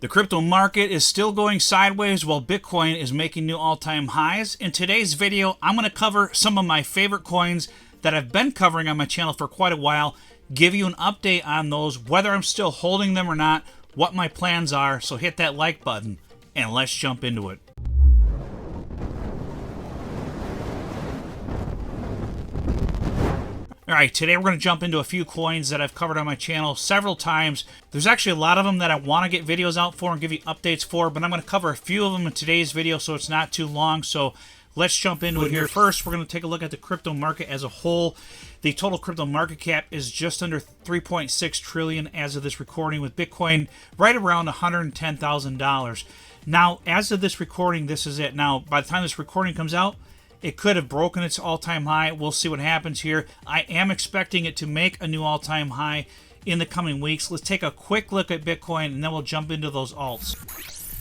The crypto market is still going sideways while Bitcoin is making new all-time highs. In today's video, I'm going to cover some of my favorite coins that I've been covering on my channel for quite a while, give you an update on those, whether I'm still holding them or not, what my plans are. So hit that like button and let's jump into it. Alright, today we're going to jump into a few coins that I've covered on my channel several times. There's actually a lot of them that I want to get videos out for and give you updates for, but I'm going to cover a few of them in today's video so it's not too long. So let's jump into it here. First, we're going to take a look at the crypto market as a whole. The total crypto market cap is just under 3.6 trillion as of this recording, with Bitcoin right around $110,000. Now, as of this recording, this is it. Now, by the time this recording comes out, it could have broken its all-time high. We'll see what happens here. I am expecting it to make a new all-time high in the coming weeks. Let's take a quick look at Bitcoin, and then we'll jump into those alts.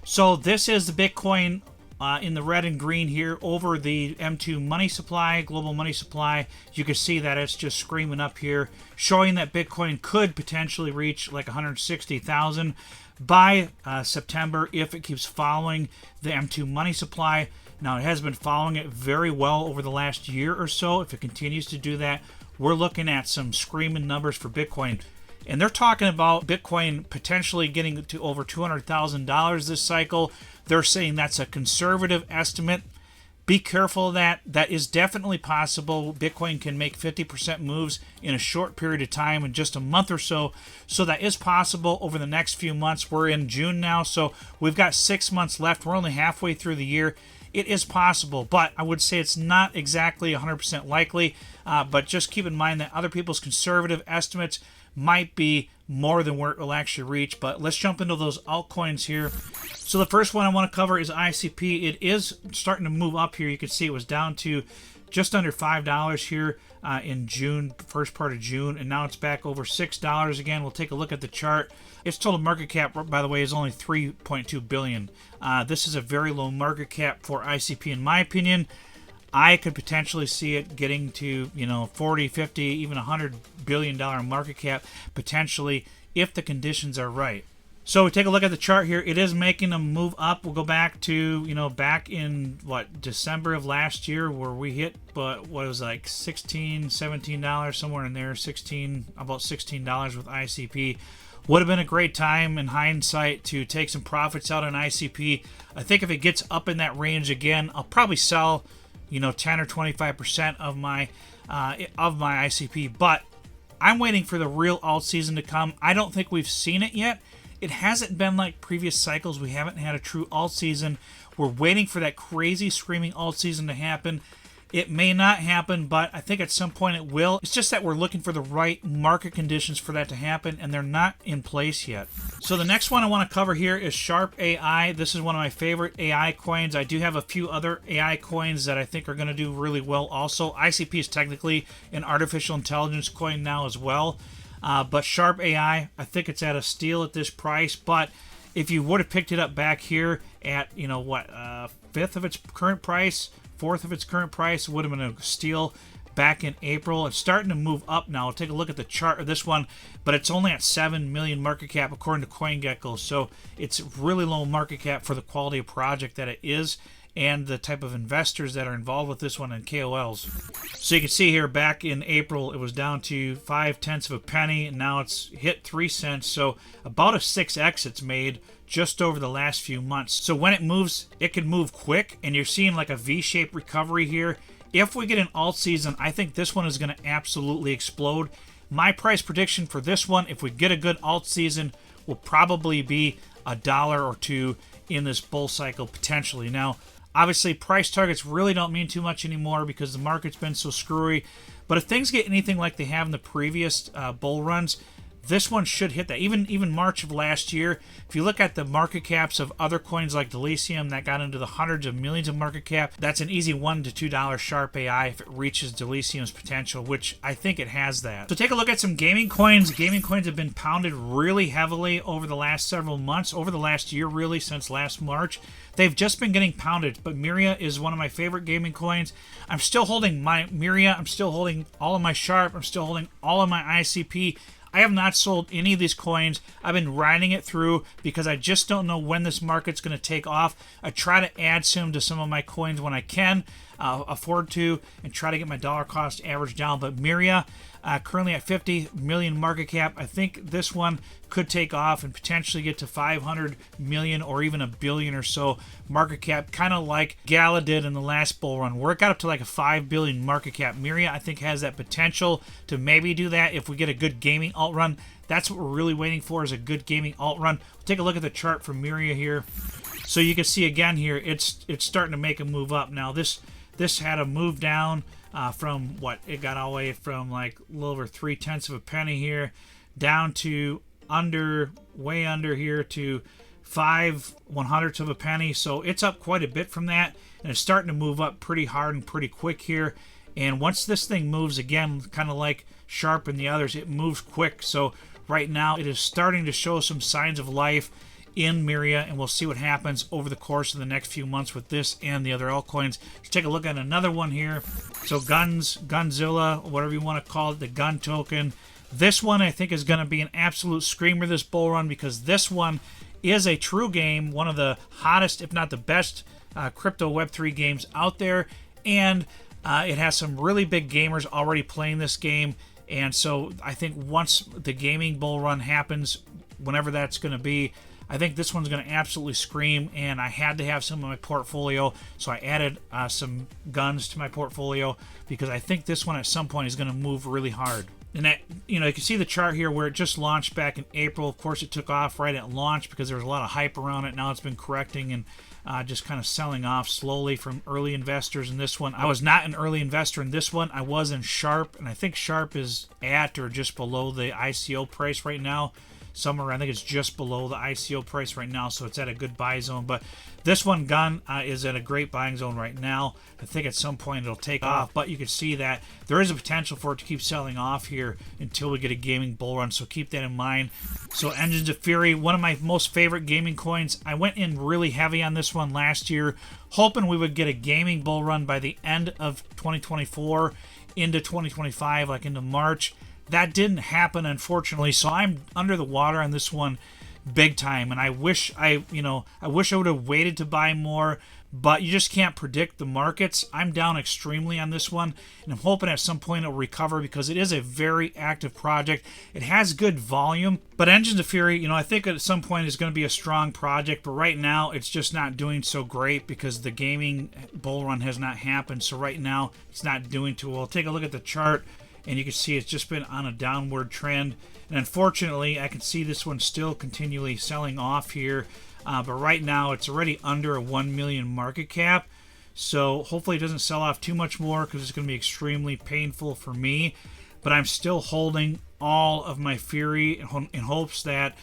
So this is the Bitcoin in the red and green here over the M2 money supply, global money supply. You can see that it's just screaming up here, showing that Bitcoin could potentially reach like 160,000 by September if it keeps following the M2 money supply. Now, it has been following it very well over the last year or so. If it continues to do that, we're looking at some screaming numbers for Bitcoin. And they're talking about Bitcoin potentially getting to over $200,000 this cycle. They're saying that's a conservative estimate. Be careful of that. That is definitely possible. Bitcoin can make 50% moves in a short period of time, in just a month or so. So that is possible over the next few months. We're in June now, so we've got 6 months left. We're only halfway through the year. It is possible, but I would say it's not exactly 100% likely. But just keep in mind that other people's conservative estimates might be more than where it will actually reach. But let's jump into those altcoins here. So the first one I want to cover is ICP. It is starting to move up here. You can see it was down to just under $5 here in June, first part of June, and now it's back over $6 again. We'll take a look at the chart. Its total market cap, by the way, is only $3.2 billion. This is a very low market cap for ICP, in my opinion. I could potentially see it getting to, 40, 50, even $100 billion market cap, potentially, if the conditions are right. So we take a look at the chart here. It is making a move up. We'll go back to, back in, December of last year, where we hit, what was like $16, $17, somewhere in there, about $16 with ICP. Would have been a great time in hindsight to take some profits out on ICP. I think if it gets up in that range again, I'll probably sell, 10 or 25% of my ICP. But I'm waiting for the real alt season to come. I don't think we've seen it yet. It hasn't been like previous cycles. We haven't had a true alt season. We're waiting for that crazy screaming alt season to happen. It may not happen, but I think at some point it will. It's just that we're looking for the right market conditions for that to happen, and they're not in place yet. So the next one I want to cover here is Sharp AI. This is one of my favorite AI coins. I do have a few other AI coins that I think are going to do really well also. ICP is technically an artificial intelligence coin now as well. But Sharp AI, I think it's at a steal at this price. But if you would have picked it up back here at, fifth of its current price, fourth of its current price, would have been a steal back in April. It's starting to move up now. I'll take a look at the chart of this one, but it's only at 7 million market cap according to CoinGecko. So it's really low market cap for the quality of project that it is and the type of investors that are involved with this one and KOLs. So you can see here back in April, it was down to 0.5 of a penny, and now it's hit 3 cents. So about a 6x it's made just over the last few months. So when it moves, it can move quick, and you're seeing like a V-shaped recovery here. If we get an alt season, I think this one is going to absolutely explode. My price prediction for this one, if we get a good alt season, will probably be $1 or $2 in this bull cycle potentially. Now, obviously, price targets really don't mean too much anymore because the market's been so screwy. But if things get anything like they have in the previous bull runs, this one should hit that. Even March of last year, if you look at the market caps of other coins like Delicium that got into the hundreds of millions of market cap, that's an easy $1 to $2 Sharp AI if it reaches Delicium's potential, which I think it has that. So take a look at some gaming coins. Gaming coins have been pounded really heavily over the last several months, over the last year really, since last March. They've just been getting pounded, but MYRIA is one of my favorite gaming coins. I'm still holding my MYRIA. I'm still holding all of my Sharp. I'm still holding all of my ICP. I have not sold any of these coins. I've been riding it through because I just don't know when this market's going to take off. I try to add some to some of my coins when I can afford to, and try to get my dollar cost average down. But MYRIA, currently at 50 million market cap. I think this one could take off and potentially get to 500 million or even a billion or so market cap, kind of like Gala did in the last bull run, where it got up to like a 5 billion market cap. MYRIA, I think, has that potential to maybe do that if we get a good gaming alt run. That's what we're really waiting for, is a good gaming alt run. We'll take a look at the chart from MYRIA here. So you can see again here, it's starting to make a move up. Now this had a move down from what it got all the way from like a little over 0.3 of a penny here down to way under here to 5/100ths of a penny. So it's up quite a bit from that, and it's starting to move up pretty hard and pretty quick here. And once this thing moves again, kind of like Sharp and the others, it moves quick. So right now it is starting to show some signs of life in MYRIA, and we'll see what happens over the course of the next few months with this and the other altcoins. Let's take a look at another one here. So Gunzilla, whatever you want to call it, the gun token. This one I think is going to be an absolute screamer this bull run, because this one is a true game, one of the hottest, if not the best, crypto Web3 games out there, and it has some really big gamers already playing this game. And so I think once the gaming bull run happens, whenever that's going to be, I think this one's going to absolutely scream, and I had to have some in my portfolio, so I added some guns to my portfolio, because I think this one at some point is going to move really hard. And that, you can see the chart here where it just launched back in April. Of course, it took off right at launch because there was a lot of hype around it. Now it's been correcting and just kind of selling off slowly from early investors in this one. I was not an early investor in this one. I was in Sharp, and I think Sharp is at or just below the ICO price right now. Somewhere, I think it's just below the ICO price right now, so it's at a good buy zone. But this one, Gun, is at a great buying zone right now. I think at some point it'll take off, but you can see that there is a potential for it to keep selling off here until we get a gaming bull run, so keep that in mind. So Engines of Fury, one of my most favorite gaming coins. I went in really heavy on this one last year, hoping we would get a gaming bull run by the end of 2024 into 2025, like into March. That didn't happen, unfortunately, so I'm under the water on this one big time, and I wish I would have waited to buy more, but you just can't predict the markets. I'm down extremely on this one, and I'm hoping at some point it'll recover, because it is a very active project. It has good volume, but Engines of Fury, I think at some point is going to be a strong project, but right now it's just not doing so great because the gaming bull run has not happened, so right now it's not doing too well. Take a look at the chart, and you can see it's just been on a downward trend. And unfortunately, I can see this one still continually selling off here. But right now, it's already under a 1 million market cap. So hopefully it doesn't sell off too much more, because it's going to be extremely painful for me. But I'm still holding all of my Fury in hopes that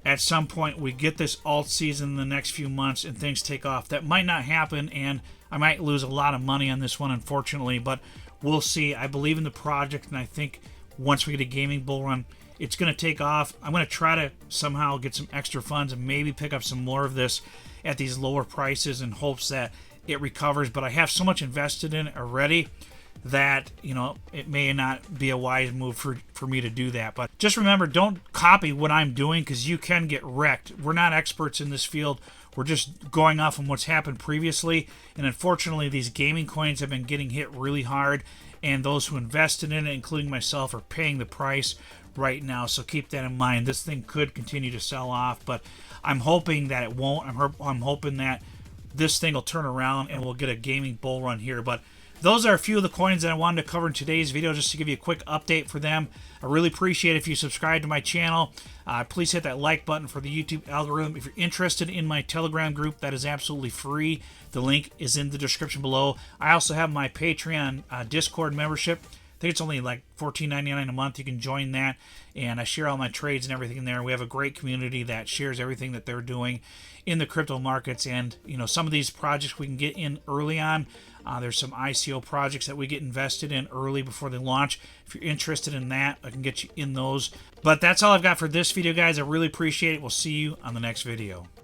at some point we get this alt season in the next few months and things take off. That might not happen, and I might lose a lot of money on this one, unfortunately. But we'll see. I believe in the project, and I think once we get a gaming bull run, it's going to take off. I'm going to try to somehow get some extra funds and maybe pick up some more of this at these lower prices in hopes that it recovers. But I have so much invested in it already that, it may not be a wise move for me to do that. But just remember, don't copy what I'm doing, because you can get wrecked. We're not experts in this field. We're just going off on what's happened previously. And unfortunately, these gaming coins have been getting hit really hard, and those who invested in it, including myself, are paying the price right now. So keep that in mind. This thing could continue to sell off, but I'm hoping that it won't. I'm hoping that this thing will turn around and we'll get a gaming bull run here. But those are a few of the coins that I wanted to cover in today's video, just to give you a quick update for them. I really appreciate it if you subscribe to my channel. Please hit that like button for the YouTube algorithm. If you're interested in my Telegram group, that is absolutely free. The link is in the description below. I also have my Patreon Discord membership. I think it's only like $14.99 a month. You can join that, and I share all my trades and everything in there. We have a great community that shares everything that they're doing in the crypto markets, and some of these projects we can get in early on. There's some ICO projects that we get invested in early before they launch. If you're interested in that, I can get you in those. But that's all I've got for this video, guys. I really appreciate it. We'll see you on the next video.